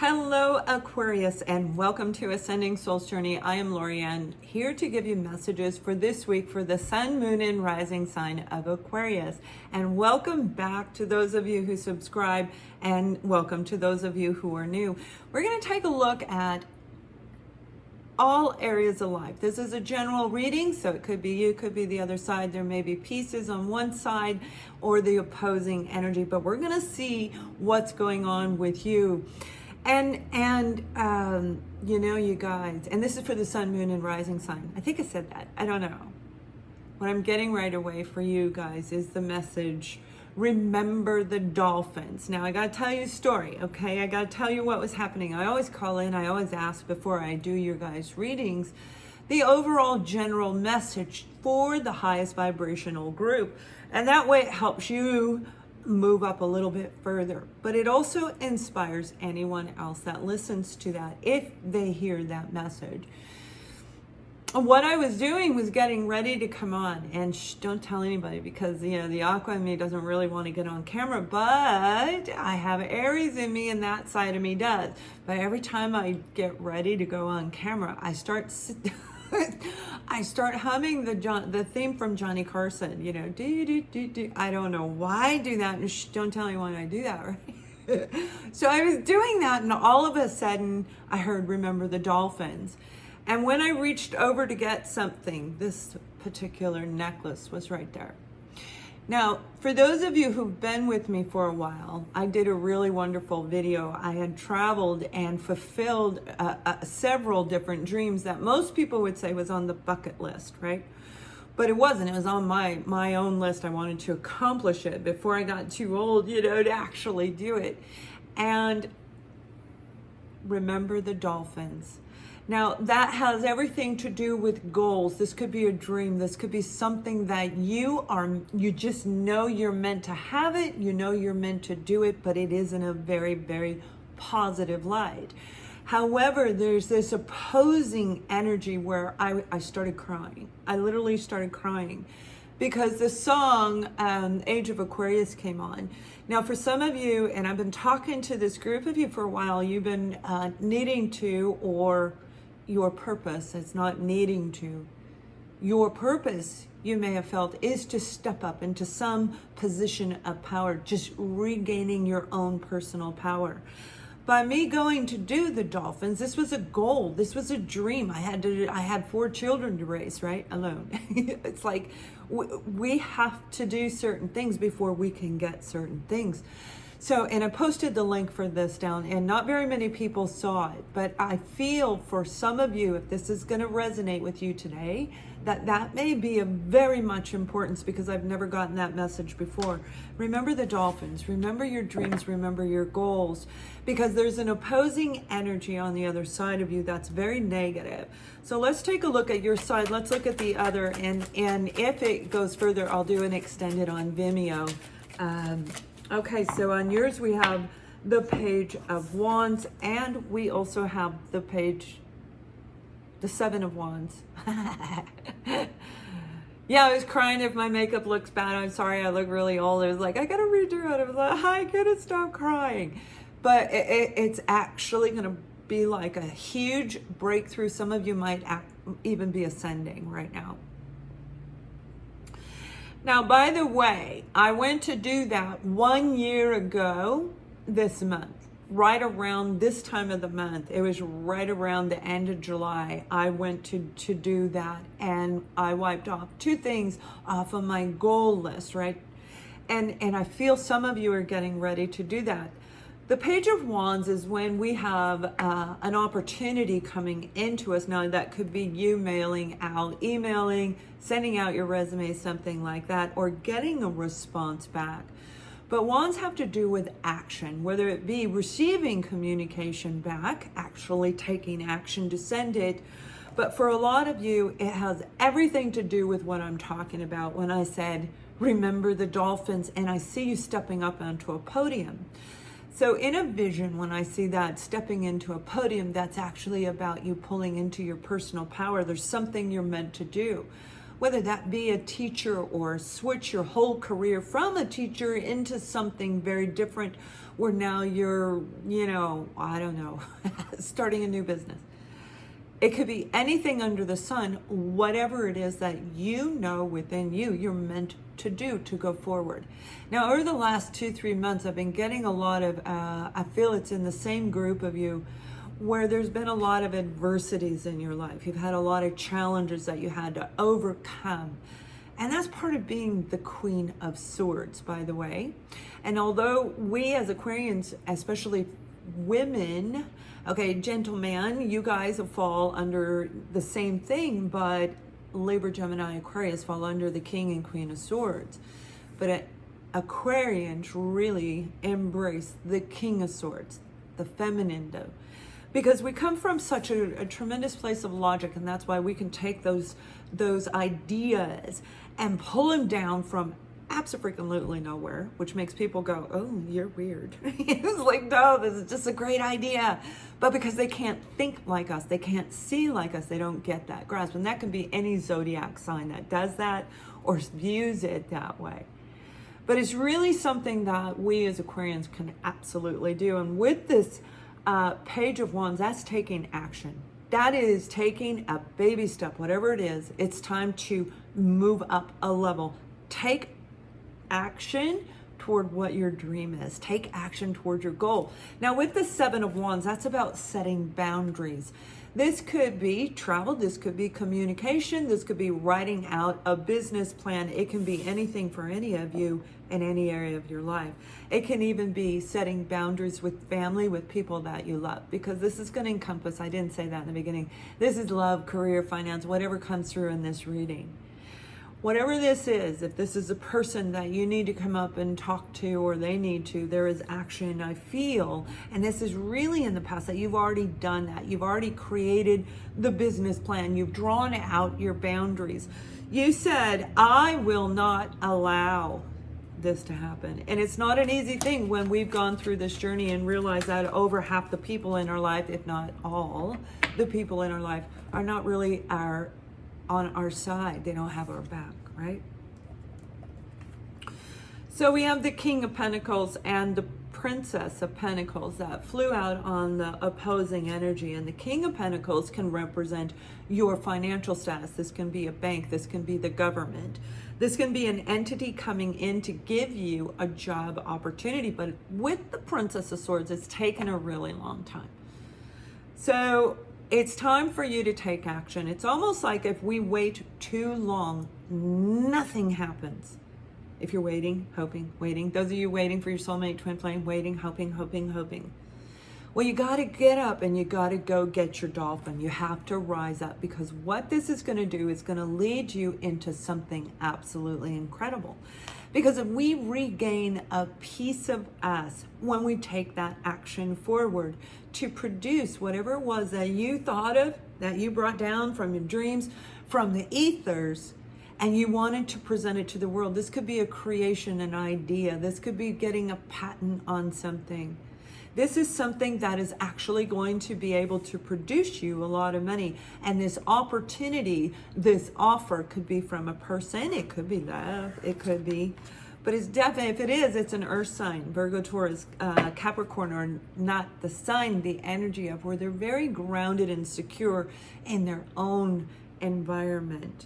Hello, Aquarius, and welcome to Ascending Soul's Journey. I am Lorianne, here to give you messages for this week for the Sun, Moon, and Rising sign of Aquarius. And welcome back to those of you who subscribe, and welcome to those of you who are new. We're going to take a look at all areas of life. This is a general reading, so it could be you, could be the other side. There may be pieces on one side or the opposing energy, but we're going to see what's going on with you. And you know, you guys, and this is for the Sun, Moon, and Rising sign. I think I said that. I don't know. What I'm getting right away for you guys is the message, remember the dolphins. Now, I got to tell you a story, okay? I got to tell you what was happening. I always call in, I always ask before I do your guys' readings, the overall general message for the highest vibrational group. And that way it helps you move up a little bit further, but it also inspires anyone else that listens to that if they hear that message. What I was doing was getting ready to come on, and don't tell anybody, because you know the Aqua in me doesn't really want to get on camera, but I have Aries in me and that side of me does. But every time I get ready to go on camera, I start humming the theme from Johnny Carson, you know, do. I don't know why I do that, and don't tell anyone I do that, right? So I was doing that, and all of a sudden I heard remember the dolphins. And when I reached over to get something, this particular necklace was right there. Now, for those of you who've been with me for a while, I did a really wonderful video. I had traveled and fulfilled several different dreams that most people would say was on the bucket list, right? But it wasn't. It was on my own list. I wanted to accomplish it before I got too old, you know, to actually do it. And remember the dolphins. Now, that has everything to do with goals. This could be a dream. This could be something that you just know you're meant to have it. You know you're meant to do it, but it is in a very, very positive light. However, there's this opposing energy where I started crying. I literally started crying because the song Age of Aquarius came on. Now, for some of you, and I've been talking to this group of you for a while, you've been needing to, or your purpose, it's not needing to. Your purpose, you may have felt, is to step up into some position of power, just regaining your own personal power. By me going to do the dolphins, this was a goal. This was a dream. I had 4 children to raise, right? Alone. It's like we have to do certain things before we can get certain things. So, and I posted the link for this down, and not very many people saw it, but I feel for some of you, if this is going to resonate with you today, that may be of very much importance, because I've never gotten that message before. Remember the dolphins, remember your dreams, remember your goals, because there's an opposing energy on the other side of you that's very negative. So let's take a look at your side. Let's look at the other, and if it goes further, I'll do an extended on Vimeo. Okay, so on yours we have the Page of Wands, and we also have the Seven of Wands. Yeah, I was crying if my makeup looks bad. I'm sorry, I look really old. I was like, I gotta redo it. I was like, I gotta stop crying. But it's actually gonna be like a huge breakthrough. Some of you might even be ascending right now. Now, by the way, I went to do that 1 year ago this month, right around this time of the month. It was right around the end of July. I went to do that, and I wiped off 2 things off of my goal list, right? And I feel some of you are getting ready to do that. The Page of Wands is when we have an opportunity coming into us. Now, that could be you mailing out, emailing, sending out your resume, something like that, or getting a response back. But wands have to do with action, whether it be receiving communication back, actually taking action to send it. But for a lot of you, it has everything to do with what I'm talking about when I said, remember the dolphins, and I see you stepping up onto a podium. So in a vision, when I see that stepping into a podium, that's actually about you pulling into your personal power. There's something you're meant to do. whether that be a teacher or switch your whole career from a teacher into something very different where now you're, I don't know, starting a new business. It could be anything under the sun, whatever it is that you know within you, you're meant to do to go forward. Now, over the last 2-3 months, I've been getting a lot of, I feel it's in the same group of you, where there's been a lot of adversities in your life. You've had a lot of challenges that you had to overcome. And that's part of being the Queen of Swords, by the way. And although we as Aquarians, especially women, okay, gentlemen, you guys fall under the same thing, but Libra, Gemini, Aquarius fall under the King and Queen of Swords. But Aquarians really embrace the King of Swords, the feminine though. Because we come from such a tremendous place of logic, and that's why we can take those ideas and pull them down from absolutely nowhere, which makes people go, oh, you're weird. It's like, no, this is just a great idea. But because they can't think like us, they can't see like us, they don't get that grasp. And that can be any zodiac sign that does that or views it that way. But it's really something that we as Aquarians can absolutely do. And with this Page of Wands, that's taking action. That is taking a baby step, whatever it is. It's time to move up a level. Take action toward what your dream is. Take action toward your goal. Now, with the Seven of Wands, that's about setting boundaries. This could be travel, this could be communication, this could be writing out a business plan. It can be anything for any of you in any area of your life. It can even be setting boundaries with family, with people that you love, because this is going to encompass, I didn't say that in the beginning, this is love, career, finance, whatever comes through in this reading. Whatever this is, if this is a person that you need to come up and talk to, or they need to, there is action, I feel. And this is really in the past that you've already done that. You've already created the business plan. You've drawn out your boundaries. You said, I will not allow this to happen. And it's not an easy thing when we've gone through this journey and realized that over half the people in our life, if not all the people in our life, are not really on our side. They don't have our back, right? So we have the King of Pentacles and the Princess of Pentacles that flew out on the opposing energy. And the King of Pentacles can represent your financial status. This can be a bank. This can be the government. This can be an entity coming in to give you a job opportunity. But with the Princess of Swords, it's taken a really long time. So it's time for you to take action. It's almost like if we wait too long, nothing happens. If you're waiting, hoping, waiting. Those of you waiting for your soulmate, twin flame, waiting, hoping. Well, you got to get up and you got to go get your dolphin. You have to rise up, because what this is going to do is going to lead you into something absolutely incredible. Because if we regain a piece of us when we take that action forward to produce whatever it was that you thought of, that you brought down from your dreams, from the ethers, and you wanted to present it to the world. This could be a creation, an idea. This could be getting a patent on something. This is something that is actually going to be able to produce you a lot of money. And this opportunity, this offer could be from a person. It could be love. It could be. But it's definitely, if it is, it's an earth sign. Virgo, Taurus, Capricorn are not the sign, the energy of where they're very grounded and secure in their own environment.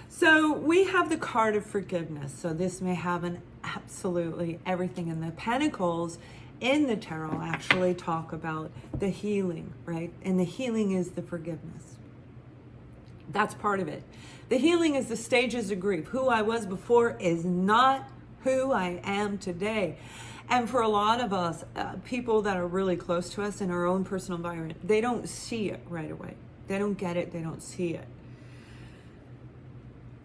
So we have the card of forgiveness. So this may have an absolutely everything in the Pentacles in the tarot actually talk about the healing, right? And the healing is the forgiveness. That's part of it. The healing is the stages of grief. Who I was before is not who I am today. And for a lot of us, people that are really close to us in our own personal environment, they don't see it right away. They don't get it. They don't see it.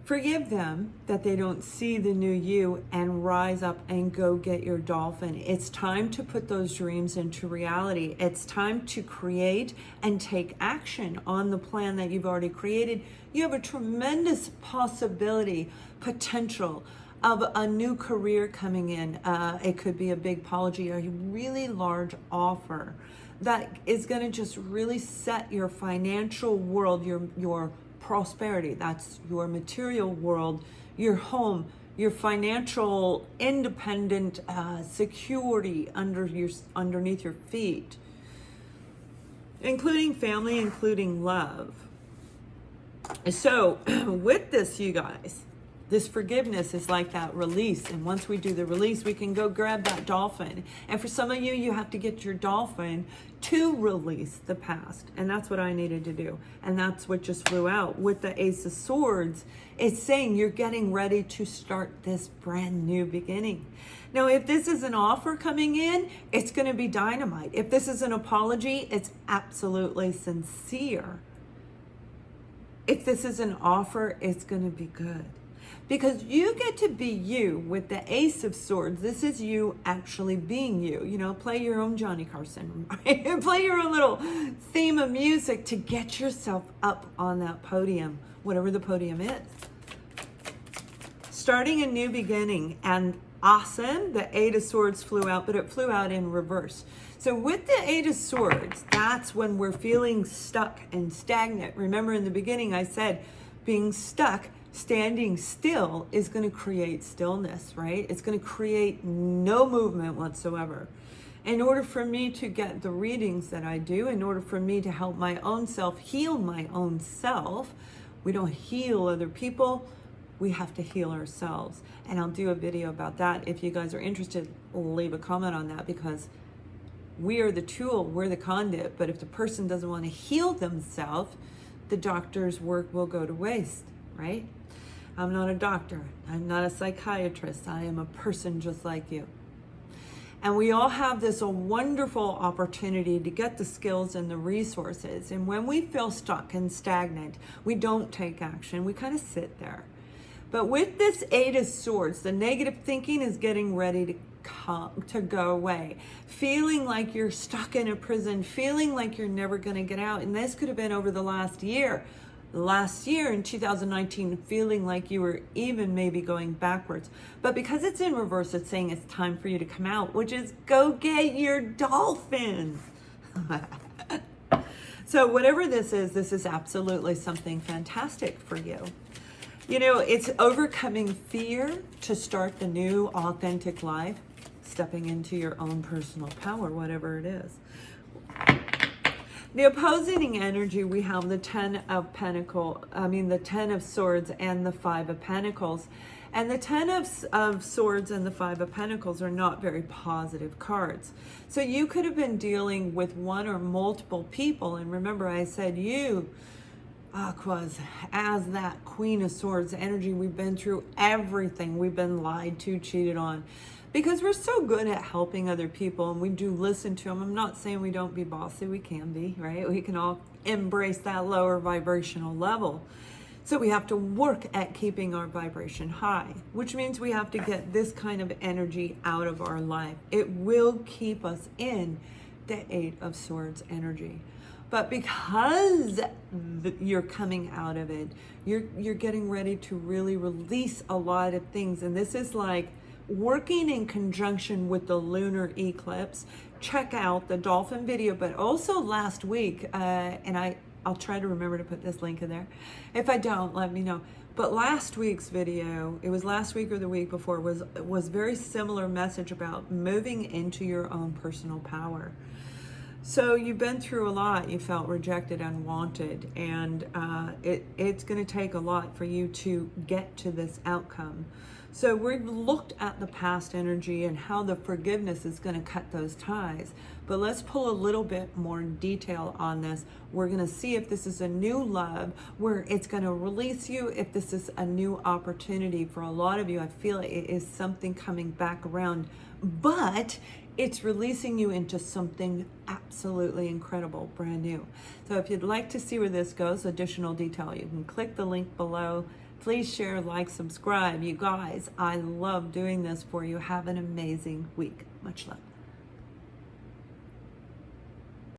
Forgive them that they don't see the new you, and rise up and go get your dolphin. It's time to put those dreams into reality. It's time to create and take action on the plan that you've already created. You have a tremendous possibility, potential of a new career coming in. It could be a big apology, a really large offer that is going to just really set your financial world, your prosperity. That's your material world, your home, your financial independent security underneath your feet, including family, including love. So with this, you guys, this forgiveness is like that release. And once we do the release, we can go grab that dolphin. And for some of you, you have to get your dolphin to release the past. And that's what I needed to do. And that's what just flew out with the Ace of Swords. It's saying you're getting ready to start this brand new beginning. Now, if this is an offer coming in, it's going to be dynamite. If this is an apology, it's absolutely sincere. If this is an offer, it's going to be good. Because you get to be you with the Ace of Swords. This is you actually being you. You know, play your own Johnny Carson, right? Play your own little theme of music to get yourself up on that podium, whatever the podium is. Starting a new beginning. And awesome, the Eight of Swords flew out, but it flew out in reverse. So with the Eight of Swords, that's when we're feeling stuck and stagnant. Remember in the beginning I said being stuck, standing still is going to create stillness, right? It's going to create no movement whatsoever. In order for me to get the readings that I do, in order for me to help my own self heal my own self, we don't heal other people, we have to heal ourselves. And I'll do a video about that. If you guys are interested, leave a comment on that, because we are the tool, we're the conduit. But if the person doesn't want to heal themselves, the doctor's work will go to waste, right? I'm not a doctor. I'm not a psychiatrist. I am a person just like you. And we all have this wonderful opportunity to get the skills and the resources. And when we feel stuck and stagnant, we don't take action. We kind of sit there. But with this Eight of Swords, the negative thinking is getting ready to go away. Feeling like you're stuck in a prison, feeling like you're never going to get out. And this could have been over the last year. Last year in 2019, feeling like you were even maybe going backwards. But because it's in reverse, it's saying it's time for you to come out, which is go get your dolphin. So whatever this is absolutely something fantastic for you. You know, it's overcoming fear to start the new authentic life, stepping into your own personal power, whatever it is. The opposing energy, we have the Ten of Swords and the Five of Pentacles. And the Ten of Swords and the Five of Pentacles are not very positive cards. So you could have been dealing with one or multiple people. And remember, I said you, Aquas, as that Queen of Swords energy, we've been through everything. We've been lied to, cheated on. Because we're so good at helping other people and we do listen to them. I'm not saying we don't be bossy. We can be, right? We can all embrace that lower vibrational level. So we have to work at keeping our vibration high, which means we have to get this kind of energy out of our life. It will keep us in the Eight of Swords energy. But because you're coming out of it, you're getting ready to really release a lot of things. And this is like working in conjunction with the lunar eclipse. Check out the dolphin video, but also last week, and I'll try to remember to put this link in there. If I don't, let me know. But last week's video, it was last week or the week before, was very similar message about moving into your own personal power. So you've been through a lot. You felt rejected, unwanted, and it's going to take a lot for you to get to this outcome. So we've looked at the past energy and how the forgiveness is going to cut those ties. But let's pull a little bit more detail on this. We're going to see if this is a new love where it's going to release you, if this is a new opportunity. For a lot of you, I feel it is something coming back around, but it's releasing you into something absolutely incredible, brand new. So if you'd like to see where this goes, additional detail, you can click the link below. Please share, like, subscribe. You guys, I love doing this for you. Have an amazing week. Much love.